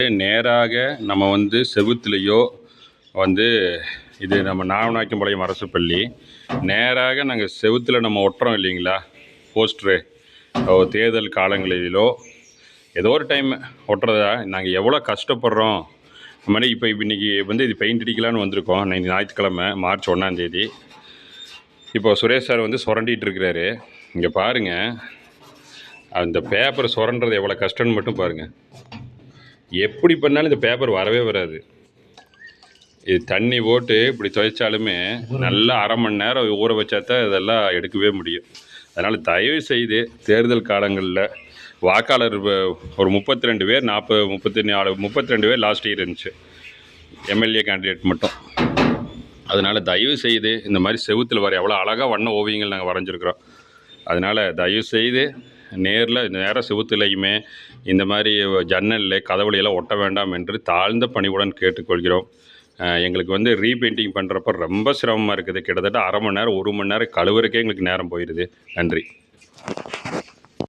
நேராக நம்ம வந்து செவுத்துலேயோ வந்து இது நம்ம நாவனாக்கம்பாளையம் அரசு பள்ளி நேராக நாங்கள் செவுத்தில் நம்ம ஒட்டுறோம் இல்லைங்களா போஸ்ட்ரு தேர்தல் காலங்களிலோ ஏதோ ஒரு டைம் ஒட்டுறதா நாங்கள் எவ்வளோ கஷ்டப்படுறோம். இந்த மாதிரி இப்போ இன்றைக்கி வந்து இது பெயிண்ட் அடிக்கலான்னு வந்திருக்கோம். இன்னைக்கு ஞாயிற்றுக்கிழமை மார்ச் 1ஆம் தேதி. இப்போ சுரேஷ் சார் வந்து சுரண்டிகிட்டு இருக்கிறாரு. இங்கே பாருங்கள், அந்த பேப்பர் சுரண்டுறது எவ்வளோ கஷ்டம்னு மட்டும் பாருங்கள். எப்படி பண்ணாலும் இந்த பேப்பர் வரவே வராது. இது தண்ணி போட்டு இப்படி துவைச்சாலுமே நல்லா அரை மணி நேரம் ஊற வச்சா தான் இதெல்லாம் எடுக்கவே முடியும். அதனால் தயவு செய்து தேர்தல் காலங்களில் வாக்காளர் ஒரு 32 பேர் 32 பேர் லாஸ்ட் இயர் இருந்துச்சு எம்எல்ஏ கேண்டிடேட் மட்டும். அதனால் தயவு செய்து இந்த மாதிரி செவுத்தில் வர எவ்வளோ அழகாக வண்ண ஓவியங்கள் நாங்கள் வரைஞ்சிருக்கிறோம். அதனால் தயவு செய்து நேராக செவுத்துலையுமே இந்த மாதிரி ஜன்னலில் கதவுலையெல்லாம் ஒட்ட வேண்டாம் என்று தாழ்ந்த பணிவுடன் கேட்டுக்கொள்கிறோம். எங்களுக்கு வந்து ரீபெயிண்டிங் பண்ணுறப்ப ரொம்ப சிரமமாக இருக்குது. கிட்டத்தட்ட அரை மணி நேரம் 1 மணி நேரம் கழுவுறக்கே எங்களுக்கு நேரம் போயிடுது. நன்றி.